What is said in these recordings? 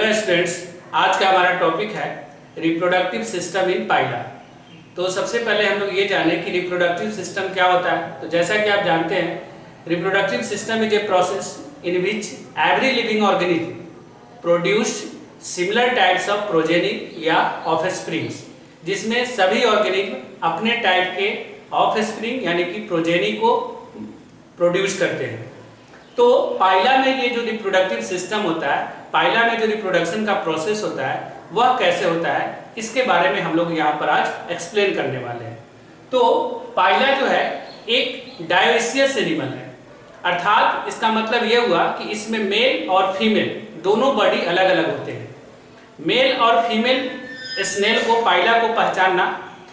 Hello students, आज का हमारा टॉपिक है रिप्रोडक्टिव सिस्टम इन पाइला। तो सबसे पहले हम लोग ये जाने कि रिप्रोडक्टिव सिस्टम क्या होता है। तो जैसा कि आप जानते हैं, reproductive system is a process in which every living organism produce similar types of progeny या ऑफस्प्रिंग्स, जिसमें सभी ऑर्गेनिज्म अपने टाइप के ऑफस्प्रिंग यानी कि प्रोजेनी को प्रोड्यूस करते हैं। तो पाइला में ये जो रिप्रोडक्टिव सिस्टम होता है, पाइला में जो रिप्रोडक्शन का प्रोसेस होता है वह कैसे होता है, इसके बारे में हम लोग यहाँ पर आज एक्सप्लेन करने वाले हैं। तो पाइला जो है एक डायोसियस एनिमल है, अर्थात इसका मतलब ये हुआ कि इसमें मेल और फीमेल दोनों बॉडी अलग अलग होते हैं। मेल और फीमेल स्नेल को पाइला को पहचानना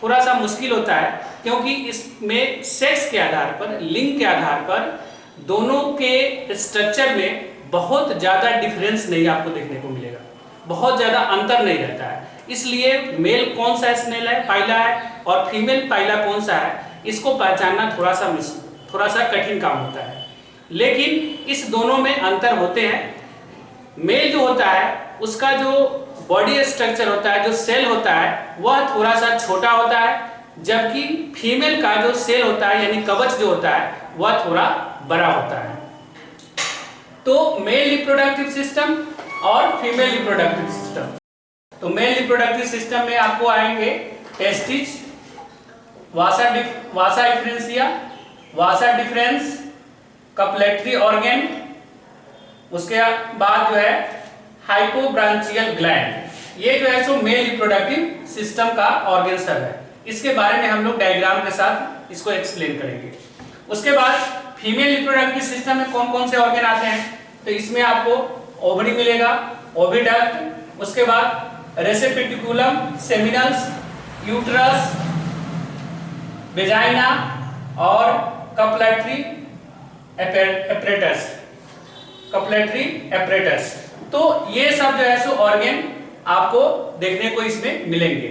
थोड़ा सा मुश्किल होता है, क्योंकि इसमें सेक्स के आधार पर, लिंग के आधार पर दोनों के स्ट्रक्चर में बहुत ज़्यादा डिफरेंस नहीं आपको देखने को मिलेगा, बहुत ज़्यादा अंतर नहीं रहता है। इसलिए मेल कौन सा स्नेल है, पाइला है, और फीमेल पाइला कौन सा है, इसको पहचानना थोड़ा सा कठिन काम होता है। लेकिन इस दोनों में अंतर होते हैं। मेल जो होता है उसका जो बॉडी स्ट्रक्चर होता है, जो सेल होता है, वह थोड़ा सा छोटा होता है, जबकि फीमेल का जो सेल होता है यानी कवच जो होता है वह थोड़ा बड़ा होता है। तो मेल रिप्रोडक्टिव सिस्टम और फीमेल रिप्रोडक्टिव सिस्टम। तो मेल रिप्रोडक्टिव सिस्टम में आपको आएंगे टेस्टिस, वासा डिफरेंशिया, वासा डिफरेंस, कपलेटरी ऑर्गन, उसके बाद जो है हाइपोब्रांचियल ग्लैंड। ये जो है सो मेल रिप्रोडक्टिव सिस्टम का ऑर्गन सब है। इसके बारे में हम लोग डायग्राम के साथ इसको एक्सप्लेन करेंगे। उसके बाद फीमेल रिप्रोडक्टिव सिस्टम में कौन कौन से ऑर्गन आते हैं, तो इसमें आपको ओवरी मिलेगा, ओविडक्ट, उसके बाद रेसेपिटिकुलम, सेमिनल्स, यूट्रस, वेजाइना और कपलेटरी एपरेटस। तो ये सब जो है सो ऑर्गन आपको देखने को इसमें मिलेंगे।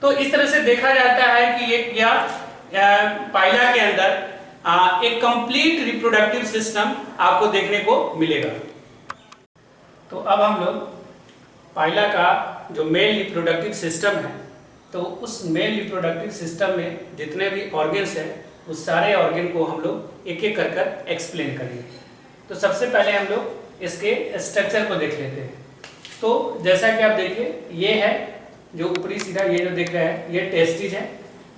तो इस तरह से देखा जाता है कि ये क्या पाइला के अंदर एक कंप्लीट रिप्रोडक्टिव सिस्टम आपको देखने को मिलेगा। तो अब हम लोग पाइला का जो मेल रिप्रोडक्टिव सिस्टम है, तो उस मेल रिप्रोडक्टिव सिस्टम में जितने भी ऑर्गन्स हैं उस सारे ऑर्गन को हम लोग एक एक कर एक्सप्लेन करेंगे। तो सबसे पहले हम लोग इसके स्ट्रक्चर को देख लेते हैं। तो जैसा कि आप देखिए, ये है जो ऊपरी सीधा ये जो देख रहे हैं, ये टेस्टिस है।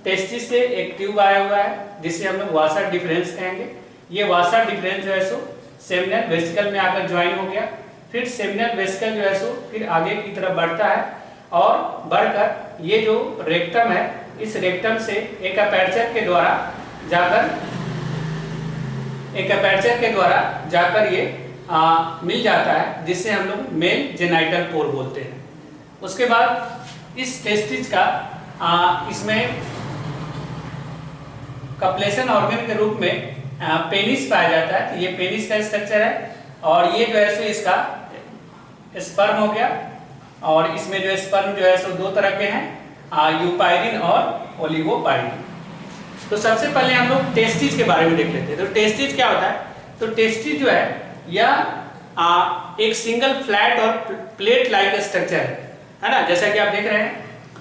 टेस्टिस से एक ट्यूब आया हुआ है जिसे हम लोग वासा डिफरेंस कहेंगे। ये वासा डिफरेंस जो है सो सेमिनल वेसिकल में आकर ज्वाइन हो गया। फिर सेमिनल वेसिकल जो है सो फिर आगे की तरफ बढ़ता है और बढ़कर ये जो रेक्टम है, इस रेक्टम से एक अपर्चर के द्वारा जाकर ये मिल जाता है, जिससे हम लोग मेल जेनाइटल पोर बोलते हैं। उसके बाद इस टेस्टिस का इसमें कपलेशन ऑर्गन के रूप में पेनिस पाया जाता है। तो ये पेनिस का स्ट्रक्चर है, और ये जो है सो इसका स्पर्म हो गया। और इसमें जो स्पर्म जो है सो दो तरह के हैं, यूपाइरिन और ओलिगोपाइरिन। तो सबसे पहले हम लोग टेस्टिस के बारे में देख लेते हैं। तो टेस्टिस क्या होता है, तो टेस्टिस जो है यह एक सिंगल फ्लैट और प्लेट लाइक स्ट्रक्चर है ना, जैसा कि आप देख रहे हैं।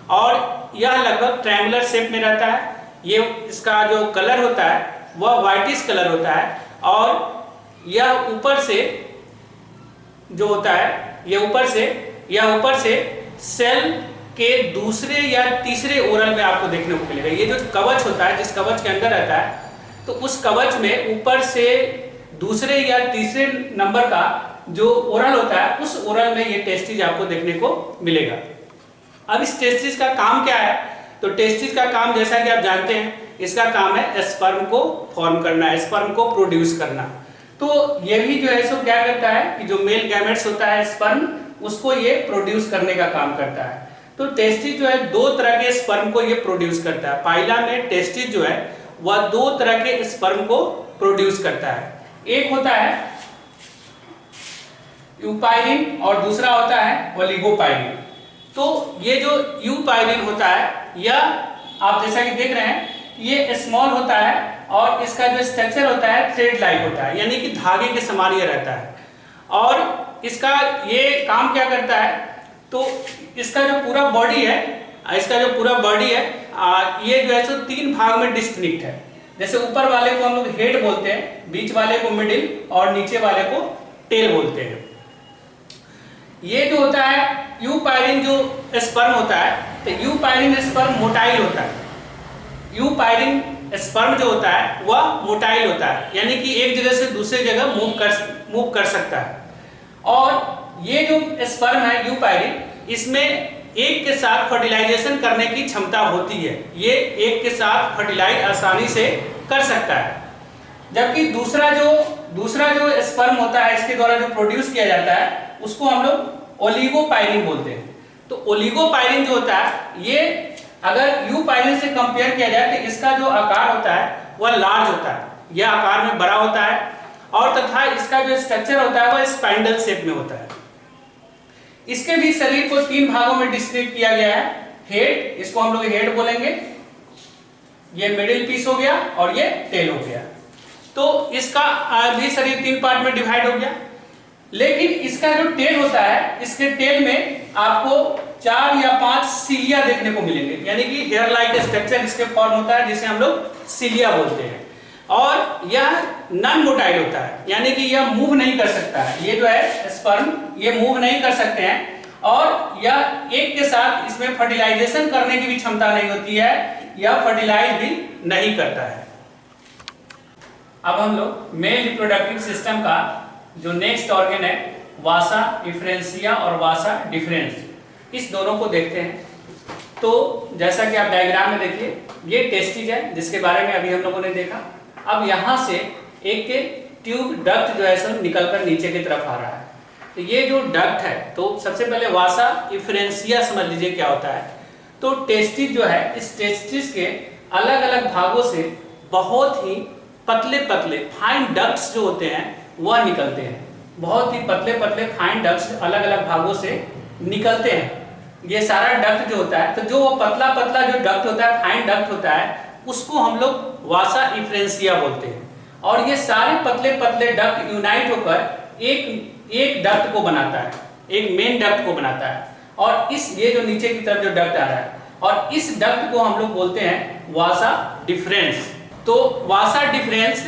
और यह लगभग ट्रायंगुलर शेप में रहता है। ये इसका जो कलर होता है वह व्हाइटिश कलर होता है, और यह ऊपर से जो होता है, यह ऊपर से सेल के दूसरे या तीसरे ओरल में आपको देखने को मिलेगा। ये जो कवच होता है, जिस कवच के अंदर रहता है, तो उस कवच में ऊपर से दूसरे या तीसरे नंबर का जो ओरल होता है, उस ओरल में ये टेस्टिस आपको देखने को मिलेगा। अब इस टेस्टिस का काम क्या है, तो टेस्टिस का काम जैसा कि आप जानते हैं, इसका काम है स्पर्म को फॉर्म करना, स्पर्म को प्रोड्यूस करना। तो ये भी जो है सो क्या करता है कि जो मेल गैमेट्स होता है स्पर्म, उसको ये प्रोड्यूस करने का काम करता है। तो टेस्टिस जो है दो तरह के स्पर्म को ये प्रोड्यूस करता है। पाइला में टेस्टिस जो है वह दो तरह के स्पर्म को प्रोड्यूस करता है। एक होता है यूपाइरिन और दूसरा होता है ओलिगोपाइरिन। तो ये जो यूपाइरिन होता है, यह आप जैसा कि देख रहे हैं, ये स्मॉल होता है और इसका जो स्ट्रक्चर होता है थ्रेड लाइक होता है, यानी कि धागे के समान ये रहता है। और इसका ये काम क्या करता है, तो इसका जो पूरा बॉडी है, ये जो है सो 3 भाग में डिस्टिंक्ट है। जैसे ऊपर वाले को हम लोग हेड बोलते हैं, बीच वाले को मिडिल और नीचे वाले को टेल बोलते हैं। ये जो होता है यूपायरिन जो स्पर्म होता है, तो यूपायरिन स्पर्म मोटाइल होता है। यूपायरिन स्पर्म जो होता है वह मोटाइल होता है, यानी कि एक जगह से दूसरी जगह मूव कर सकता है। और ये जो स्पर्म है यूपायरिन, इसमें एक के साथ फर्टिलाइजेशन करने की क्षमता होती है। ये एक के साथ फर्टिलाइज आसानी से कर सकता है। जबकि दूसरा जो स्पर्म होता है, इसके द्वारा जो प्रोड्यूस किया जाता है, उसको हम लोग ओलिगोपायरिन बोलते हैं। तो ओलिगोपायरिन जो होता है, ये अगर यूपायरिन से कंपेयर किया जाए तो इसका जो आकार होता है वह लार्ज होता है, यह आकार में बड़ा होता है, और तथा इसका जो स्ट्रक्चर होता है वह स्पाइंडल शेप में होता है। इसके भी शरीर को 3 भागों में डिस्ट्रीब्यूट किया गया है। हेड, इसको हम लोग हेड बोलेंगे, ये मिडिल पीस हो गया और ये टेल हो गया। तो इसका भी शरीर 3 पार्ट में डिवाइड हो गया। लेकिन इसका जो टेल होता है, इसके टेल में आपको 4 या 5 सीलिया देखने को मिलेंगे, यानी कि हेयर लाइक स्ट्रक्चर इसके फॉर्म होता है, जिसे हम लोग सीलिया बोलते हैं। और यह नॉन मोटाइल होता है, यानी कि यह मूव नहीं कर सकता है। ये जो है स्पर्म, ये मूव नहीं कर सकते हैं, और यह एक के साथ इसमें फर्टिलाइजेशन करने की भी क्षमता नहीं होती है, यह फर्टिलाइज भी नहीं करता है। अब हम लोग मेल रिप्रोडक्टिव सिस्टम का जो नेक्स्ट ऑर्गन है, वासा इफ्रेंसिया और वासा डिफरेंस, इस दोनों को देखते हैं। तो जैसा कि आप डायग्राम में देखिए, ये टेस्टिज है जिसके बारे में अभी हम लोगों ने देखा। अब यहाँ से एक ट्यूब डक्ट जो है सो निकलकर नीचे की तरफ आ रहा है। तो ये जो डक्ट है, तो सबसे पहले वासा इफ्रेंसिया समझ लीजिए क्या होता है। तो टेस्टिज जो है, इस टेस्टिज के अलग अलग भागों से बहुत ही पतले पतले फाइन डक्ट्स जो होते हैं वह निकलते हैं। बहुत ही पतले पतले फाइन डक्ट्स अलग अलग भागों से निकलते हैं। ये सारा डक्ट जो होता है, तो जो वो पतला पतला जो डक्ट होता है, फाइन डक्ट होता है, उसको हम लोग वासा इफ्रेंसिया बोलते हैं। और ये सारे पतले पतले डक्ट यूनाइट होकर एक डक्ट को बनाता है, एक मेन डक्ट को बनाता है। और ये जो नीचे की तरफ जो डक्ट आ रहा है, और इस डक्ट को हम लोग बोलते हैं वासा डिफरेंस। तो वासा डिफरेंस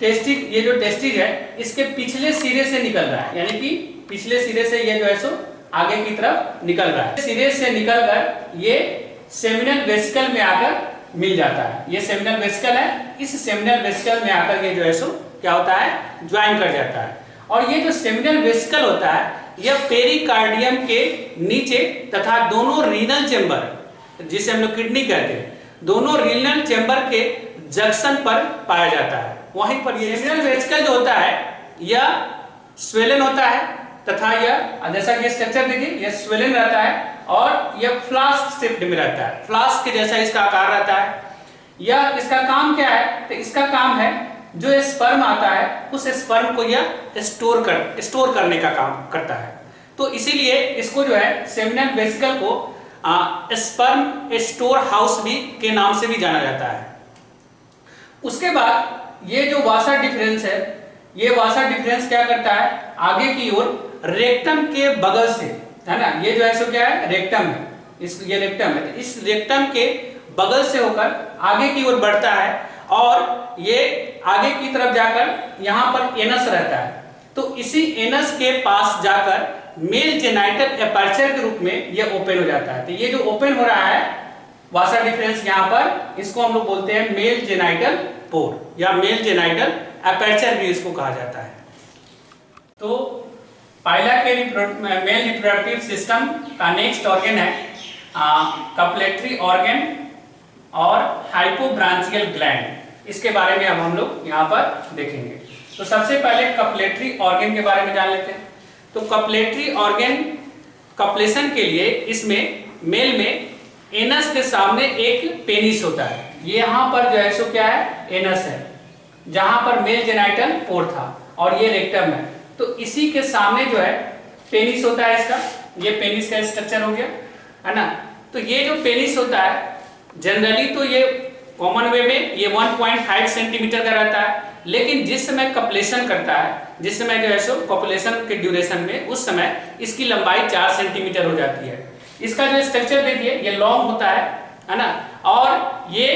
ये जो टेस्टिज है, इसके पिछले सिरे से निकल रहा है, यानी कि पिछले सिरे से ये जो है सो आगे की तरफ निकल रहा है। सिरे से निकलकर ये सेमिनल वेसिकल में आकर मिल जाता है। ये सेमिनल वेसिकल है, इस सेमिनल वेसिकल में आकर ये जो है सो क्या होता है, ज्वाइन कर जाता है। और ये जो सेमिनल वेसिकल होता है, यह पेरिकार्डियम के नीचे तथा दोनों रीनल चेंबर, जिसे हम लोग किडनी कहते हैं, दोनों रीनल चेंबर के जंक्शन पर पाया जाता है। वहीं पर ये सेमिनल वेसिकल जो होता है, यह स्वेलन होता है, तथा यह जैसा कि स्ट्रक्चर देखिए, यह स्वेलन रहता है और यह फ्लास्क शेप में रहता है, फ्लास्क के जैसा इसका आकार रहता है। यह इसका काम क्या है, तो इसका काम है जो स्पर्म आता है, उस स्पर्म को यह स्टोर करने का काम करता है। तो इसीलिए इसको जो है सेमिनल वेसिकल को स्पर्म स्टोर हाउस भी के नाम से भी जाना जाता है। उसके बाद ये जो वासा डिफरेंस है, ये वासा डिफरेंस क्या करता है, आगे की ओर रेक्टम के बगल से, है ना, ये जो है सो क्या है, रेक्टम है, ये रेक्टम है। तो इस रेक्टम के बगल से होकर आगे की ओर बढ़ता है, और ये आगे की तरफ जाकर यहाँ पर एनस रहता है। तो इसी एनस के पास जाकर मेल जेनाइटल एपर्चर के रूप में यह ओपन हो जाता है। तो ये जो ओपन हो रहा है वासा डिफरेंस यहाँ पर, इसको हम लोग बोलते हैं मेल जेनाइटल पोर या मेल जेनाइटल एपर्चर भी इसको कहा जाता है। तो पाइला के मेल रिप्रोडक्टिव सिस्टम का नेक्स्ट ऑर्गन है कपलेटरी ऑर्गन और हाइपोब्रांचियल ग्लैंड। इसके बारे में अब हम लोग यहाँ पर देखेंगे। तो सबसे पहले कपलेटरी ऑर्गन के बारे में जान लेते हैं। तो कपलेटरी ऑर्गन कपलेशन के लिए इसमें मेल में एनस के सामने एक पेनिस होता है। ये यहाँ पर जो है सो क्या है, एनस है, जहां पर मेल जेनाइटल पोर था, और ये रेक्टम है। तो इसी के सामने जो है पेनिस होता है इसका, ये पेनिस का स्ट्रक्चर हो गया, है ना। तो ये जो पेनिस होता है जनरली तो ये कॉमन वे में ये 1.5 सेंटीमीटर का रहता है, लेकिन जिस समय कपलेशन करता है, जिस समय जो है सो कॉपुलेशन के ड्यूरेशन में, उस समय इसकी लंबाई 4 सेंटीमीटर हो जाती है। इसका जो स्ट्रक्चर देखिए ये लॉन्ग होता है ना, और ये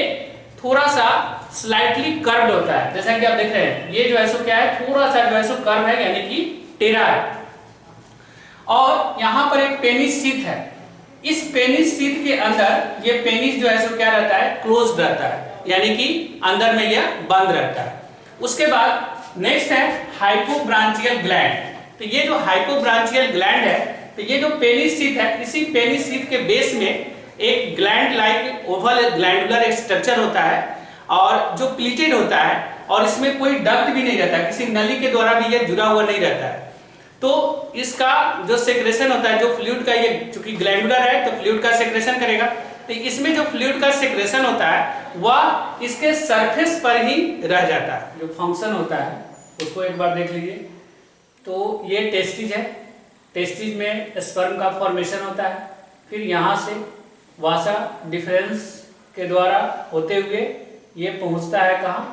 थोड़ा सा स्लाइटली कर्व्ड होता है, जैसा कि आप देख रहे हैं ये जो है सो क्या है, थोड़ा सा जो है सो कर्व है, यानी कि टेढ़ा है। और यहाँ पर एक पेनिस शीथ है, इस पेनिस शीथ के अंदर ये पेनिस जो है सो क्या रहता है, क्लोज्ड रहता है, यानी कि अंदर में यह बंद रहता है। उसके बाद नेक्स्ट है हाइपोब्रांचियल ग्लैंड। तो ये जो हाइपोब्रांचियल ग्लैंड है, तो ये जो पेनिस शीथ है, इसी पेनिस शीथ के बेस में एक gland like Oval glandular structure होता है, और जो प्लीटेड होता है, और इसमें कोई डक्ट भी नहीं रहता, किसी नली के द्वारा भी यह जुड़ा हुआ नहीं रहता है। तो इसका जो सेक्रेशन होता है, जो फ्लूइड का, ये चूंकि ग्लैंडुलर है तो फ्लूइड का सेक्रेशन करेगा, तो इसमें जो फ्लूइड का सेक्रेशन होता है वह इसके सरफेस पर ही रह जाता है। जो फंक्शन होता है उसको एक बार देख लीजिए। तो ये टेस्टिज है, टेस्टिज में स्पर्म का फॉर्मेशन होता है, फिर यहाँ से वासा डिफरेंस के द्वारा होते हुए ये पहुँचता है कहाँ,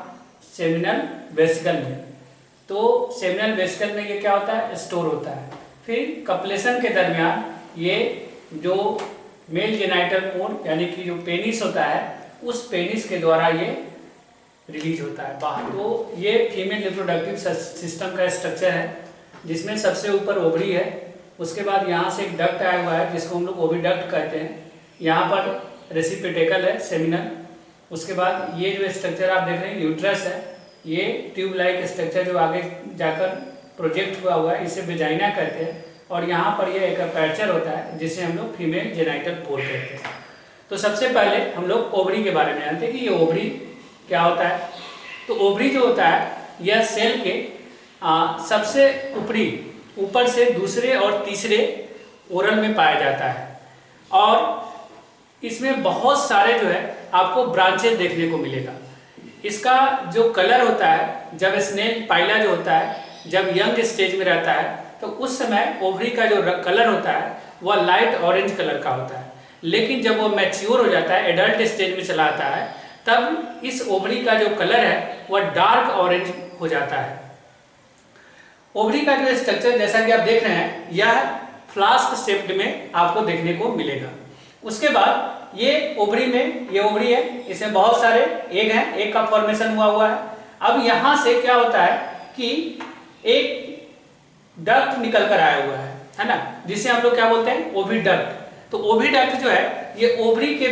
सेमिनल वेसिकल में। तो सेमिनल वेसिकल में ये क्या होता है, स्टोर होता है। फिर कपलेशन के दरमियान ये जो मेल जेनाइटल पोर्ट यानी कि जो पेनिस होता है, उस पेनिस के द्वारा ये रिलीज होता है बाहर। तो ये फीमेल रिप्रोडक्टिव सिस्टम का स्ट्रक्चर है, जिसमें सबसे ऊपर ओवरी है, उसके बाद यहाँ से एक डक्ट आया हुआ है जिसको हम लोग ओविडक्ट कहते हैं, यहाँ पर रेसिपिटेकल है सेमिनल। उसके बाद ये जो स्ट्रक्चर आप देख रहे हैं यूट्रस है, ये ट्यूब लाइक स्ट्रक्चर जो आगे जाकर प्रोजेक्ट हुआ है, इसे वेजाइना कहते हैं। और यहाँ पर ये एक अपर्चर होता है जिसे हम लोग फीमेल जेनाइटल पोल कहते हैं। तो सबसे पहले हम लोग ओवरी के बारे में जानते हैं कि ये ओवरी क्या होता है। तो ओवरी जो होता है यह सेल के सबसे ऊपर से दूसरे और तीसरे ओरल में पाया जाता है, और इसमें बहुत सारे जो है आपको ब्रांचेस देखने को मिलेगा। इसका जो कलर होता है, जब स्नेल पाइला जो होता है जब यंग स्टेज में रहता है, तो उस समय ओवरी का जो कलर होता है वह लाइट ऑरेंज कलर का होता है, लेकिन जब वो मैच्योर हो जाता है, एडल्ट स्टेज में चला आता है, तब इस ओवरी का जो कलर है वह डार्क ऑरेंज हो जाता है। ओवरी का जो स्ट्रक्चर जैसा कि आप देख रहे हैं, यह फ्लास्क शेप्ड में आपको देखने को मिलेगा। उसके बाद ये ओवरी में, ये ओवरी है, इसमें बहुत सारे एग हैं, एग का फॉर्मेशन हुआ है। अब यहाँ से क्या होता है कि एक डक्ट निकल कर आया हुआ है ना, जिसे हम लोग क्या बोलते हैं, ओविडक्ट। तो ओविडक्ट जो है ये ओवरी के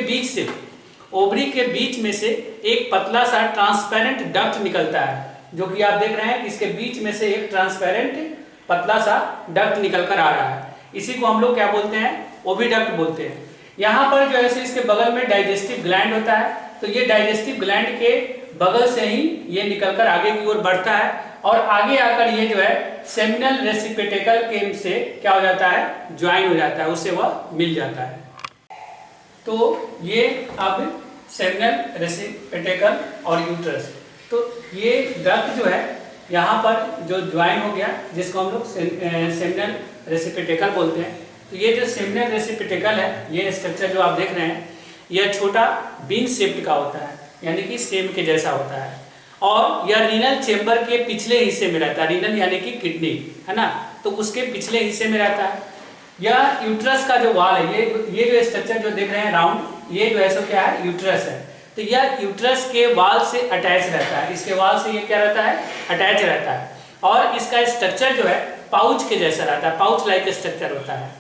बीच में से एक पतला सा ट्रांसपेरेंट डक्ट निकलता है, जो कि आप देख रहे हैं कि इसके बीच में से एक ट्रांसपेरेंट पतला सा डक्ट निकल कर आ रहा है। इसी को हम लोग क्या बोलते हैं, ओविडक्ट बोलते हैं। यहाँ पर जो है इसके बगल में डाइजेस्टिव ग्लैंड होता है, तो ये डाइजेस्टिव ग्लैंड के बगल से ही ये निकलकर आगे की ओर बढ़ता है, और आगे आकर ये जो है सेमिनल रेसिपिटेकल के से क्या हो जाता है, ज्वाइन हो जाता है, उससे वह मिल जाता है। तो ये अब सेमिनल रेसिपिटेकल और यूट्रस, तो ये डक्ट जो है यहाँ पर जो ज्वाइन हो गया, जिसको हम लोग सेमिनल रेसिपिटेकल बोलते हैं। तो ये जो सेमिनल रेसिपिटेकल है, ये स्ट्रक्चर जो आप देख रहे हैं, यह छोटा बीन शेप्ड का होता है, यानी कि सेम के जैसा होता है, और यह रीनल चेंबर के पिछले हिस्से में रहता है। रीनल यानी कि किडनी है ना, तो उसके पिछले हिस्से में रहता है। यह यूट्रस का जो वाल है, ये जो स्ट्रक्चर जो देख रहे हैं राउंड, ये जो है सो क्या है, यूट्रस है। तो यह यूट्रस के वाल से अटैच रहता है, इसके वाल से ये क्या रहता है, अटैच रहता है, और इसका स्ट्रक्चर जो है पाउच के जैसा रहता है, पाउच लाइक स्ट्रक्चर होता है।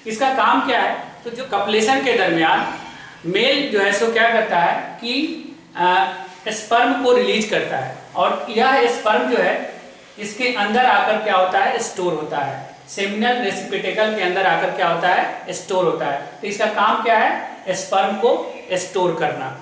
इसका काम क्या है, तो जो कपलेशन के दरमियान मेल जो है सो क्या करता है कि स्पर्म को रिलीज करता है, और यह स्पर्म जो है इसके अंदर आकर क्या होता है, स्टोर होता है। सेमिनल रेसिपिटेकल के अंदर आकर क्या होता है, स्टोर होता है। तो इसका काम क्या है, स्पर्म को स्टोर करना।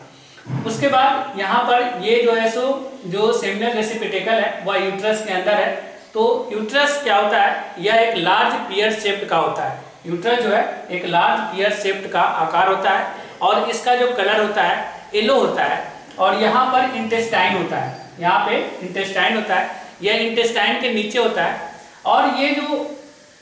उसके बाद यहाँ पर ये जो है सो जो सेमिनल रेसिपिटेकल है वह यूट्रस के अंदर है। तो यूट्रस क्या होता है, यह एक लार्ज पियर शेप्ड का होता है। यूट्रस जो है एक लार्ज पियर शेप्ड का आकार होता है, और इसका जो कलर होता है येलो होता है, और यहाँ पर इंटेस्टाइन होता है, यहाँ पे इंटेस्टाइन होता है, यह इंटेस्टाइन के नीचे होता है। और ये जो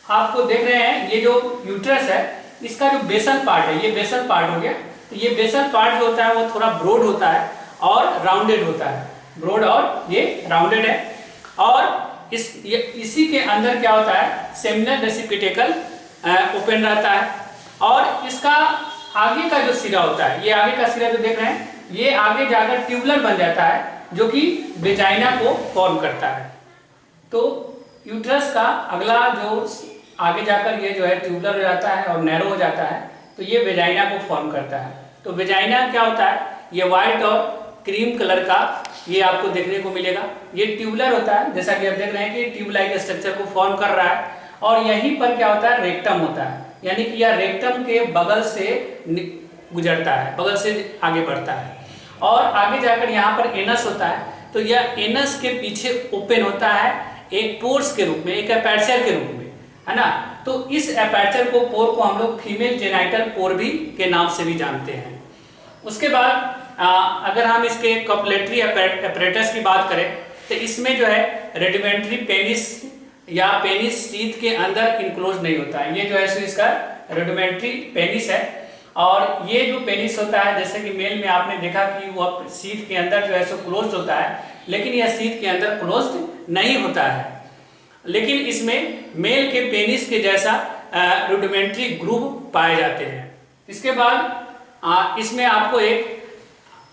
आपको देख रहे हैं, ये जो यूट्रस है, इसका जो बेसल पार्ट है, ये बेसल पार्ट हो गया। तो ये बेसल पार्ट जो होता है वो थोड़ा ब्रॉड होता है, और राउंडेड होता है, ब्रॉड और ये राउंडेड है। और इसी के अंदर क्या होता है, सेमिनल रेसिपिटेकल ओपन रहता है। और इसका आगे का जो सिरा होता है, ये आगे का सिरा जो देख रहे हैं, ये आगे जाकर ट्यूबुलर बन जाता है, जो कि वेजाइना को फॉर्म करता है। तो यूट्रस का अगला जो आगे जाकर ये जो है ट्यूबुलर हो जाता है और नैरो हो जाता है, तो ये वेजाइना को फॉर्म करता है। तो वेजाइना क्या होता है, ये व्हाइट और क्रीम कलर का ये आपको देखने को मिलेगा। ये ट्यूबुलर होता है, जैसा कि आप देख रहे हैं कि ट्यूब लाइक स्ट्रक्चर को फॉर्म कर रहा है। और यहीं पर क्या होता है, रेक्टम होता है, यानी कि यह रेक्टम के बगल से गुजरता है, बगल से आगे बढ़ता है। और आगे जाकर यहाँ पर एनस होता है, तो यह एनस के पीछे ओपन होता है एक पोर्स के रूप में, एक एपर्चर के रूप में, है ना। तो इस एपर्चर को, पोर को हम लोग फीमेल जेनाइटल पोर भी के नाम से भी जानते हैं। उसके बाद अगर हम इसके कॉपुलेटरी अपरेटस की बात करें, तो इसमें जो है रेडिमेंट्री पेनिस या पेनिस शीथ के अंदर इनक्लोज नहीं होता है। ये जो है सो इसका रेडिमेंट्री पेनिस है। और ये जो पेनिस होता है, जैसे कि मेल में आपने देखा कि वो शीथ के अंदर जो है सो क्लोज होता है, लेकिन यह शीथ के अंदर क्लोज नहीं होता है। लेकिन इसमें मेल के पेनिस के जैसा रुडिमेंट्री ग्रूव पाए जाते हैं। इसके बाद इसमें आपको एक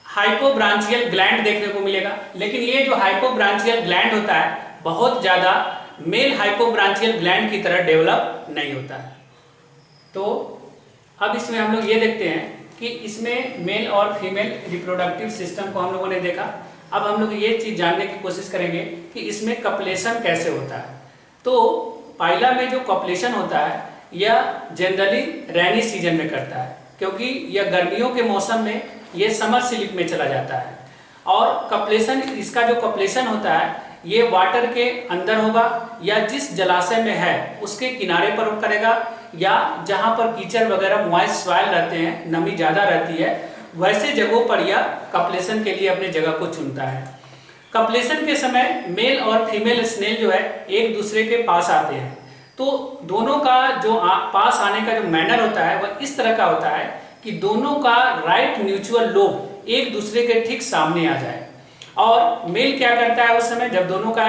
हाइपोब्रांचियल ग्लैंड देखने को मिलेगा, लेकिन ये जो हाइपोब्रांचियल ग्लैंड होता है बहुत ज़्यादा मेल हाइपोब्रांचियल ग्लैंड की तरह डेवलप नहीं होता है। तो अब इसमें हम लोग ये देखते हैं कि इसमें मेल और फीमेल रिप्रोडक्टिव सिस्टम को हम लोगों ने देखा। अब हम लोग ये चीज़ जानने की कोशिश करेंगे कि इसमें कपलेशन कैसे होता है। तो पाइला में जो कपलेशन होता है यह जनरली रैनी सीजन में करता है, क्योंकि यह गर्मियों के मौसम में ये समर स्लीप में चला जाता है। और कपलेशन, इसका जो कपलेशन होता है ये वाटर के अंदर होगा या जिस जलाशय में है उसके किनारे पर करेगा, या जहाँ पर कीचड़ वगैरह मॉइस्ट सॉइल रहते हैं, नमी ज़्यादा रहती है, वैसे जगहों पर यह कपलेशन के लिए अपनी जगह को चुनता है। कपलेशन के समय मेल और फीमेल स्नेल जो है एक दूसरे के पास आते हैं। तो दोनों का जो पास आने का जो मैनर होता है वह इस तरह का होता है कि दोनों का राइट म्यूचुअल लोब एक दूसरे के ठीक सामने आ जाए। और मेल क्या करता है उस समय, जब दोनों का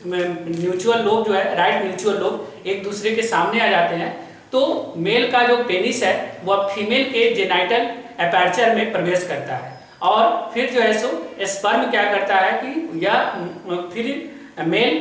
म्यूचुअल लोब जो है, राइट म्यूचुअल लोब एक दूसरे के सामने आ जाते हैं, तो मेल का जो पेनिस है वह फीमेल के जेनाइटल एपर्चर में प्रवेश करता है। और फिर जो है सो स्पर्म क्या करता है कि यह फिर मेल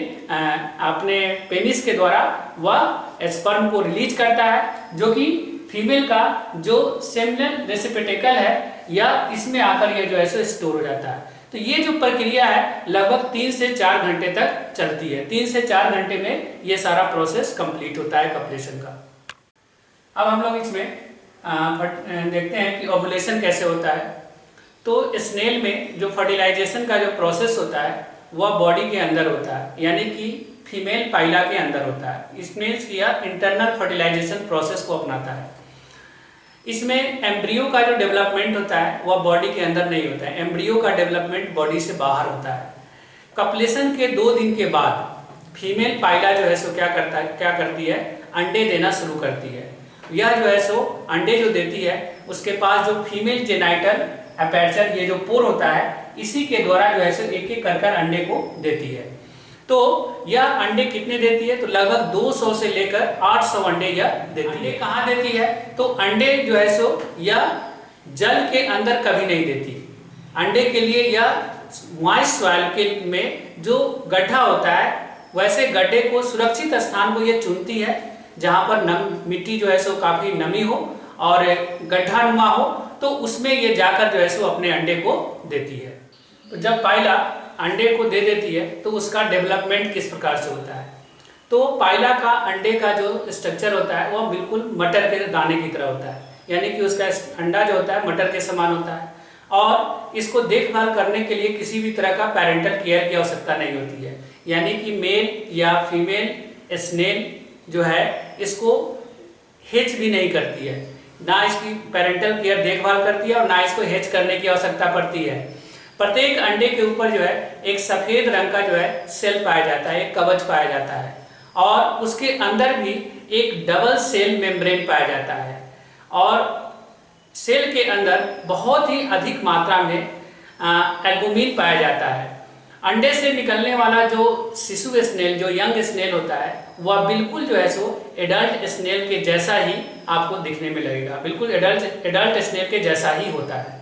अपने पेनिस के द्वारा वह स्पर्म को रिलीज करता है, जो कि फीमेल का जो सेमिनल रेसिपिटेकल है या इसमें आकर यह जो है सो स्टोर हो जाता है। तो ये जो प्रक्रिया है लगभग 3 से 4 घंटे तक चलती है। 3 से 4 घंटे में ये सारा प्रोसेस कंप्लीट होता है कपलेशन का। अब हम लोग इसमें देखते हैं कि ओवुलेशन कैसे होता है। तो स्नेल में जो फर्टिलाइजेशन का जो प्रोसेस होता है वह बॉडी के अंदर होता है, यानी कि फीमेल पाइला के अंदर होता है। इसमें यह इंटरनल फर्टिलाइजेशन प्रोसेस को अपनाता है। इसमें एम्ब्रियो का जो डेवलपमेंट होता है वह बॉडी के अंदर नहीं होता है, एम्ब्रियो का डेवलपमेंट बॉडी से बाहर होता है। कपलेशन के 2 दिन के बाद फीमेल पाइला जो है सो क्या करती है, अंडे देना शुरू करती है। यह जो है सो अंडे जो देती है उसके पास जो फीमेल जेनाइटल एपर्चर, ये जो पोर होता है, इसी के द्वारा जो है सो एक एक कर अंडे को देती है। तो यह अंडे कितने देती है, तो लगभग 200 से लेकर 800 अंडे यह देती है। कहाँ देती है, तो अंडे जो है सो यह जल के अंदर कभी नहीं देती। अंडे के लिए यह मॉइस्ट सॉइल के में जो गड्ढा होता है, वैसे गड्ढे को, सुरक्षित स्थान को यह चुनती है जहाँ पर मिट्टी जो है सो काफी नमी हो और गड्ढा नुमा हो, तो उसमें ये जाकर जो है सो अपने अंडे को देती है। तो जब पाइला अंडे को दे देती है तो उसका डेवलपमेंट किस प्रकार से होता है, तो पाइला का अंडे का जो स्ट्रक्चर होता है वह बिल्कुल मटर के दाने की तरह होता है, यानी कि उसका अंडा जो होता है मटर के समान होता है। और इसको देखभाल करने के लिए किसी भी तरह का पेरेंटल केयर की आवश्यकता नहीं होती है, यानी कि मेल या फीमेल स्नेल जो है इसको हेच भी नहीं करती है, ना इसकी पेरेंटल केयर देखभाल करती है और ना इसको हेच करने की आवश्यकता पड़ती है। प्रत्येक अंडे के ऊपर जो है एक सफेद रंग का जो है सेल पाया जाता है, एक कवच पाया जाता है, और उसके अंदर भी एक डबल सेल मेम्ब्रेन पाया जाता है। और सेल के अंदर बहुत ही अधिक मात्रा में एल्बुमिन पाया जाता है। अंडे से निकलने वाला जो शिशु स्नेल, जो यंग स्नेल होता है, वह बिल्कुल जो है सो एडल्ट स्नेल के जैसा ही आपको दिखने में लगेगा, बिल्कुल एडल्ट स्नेल के जैसा ही होता है।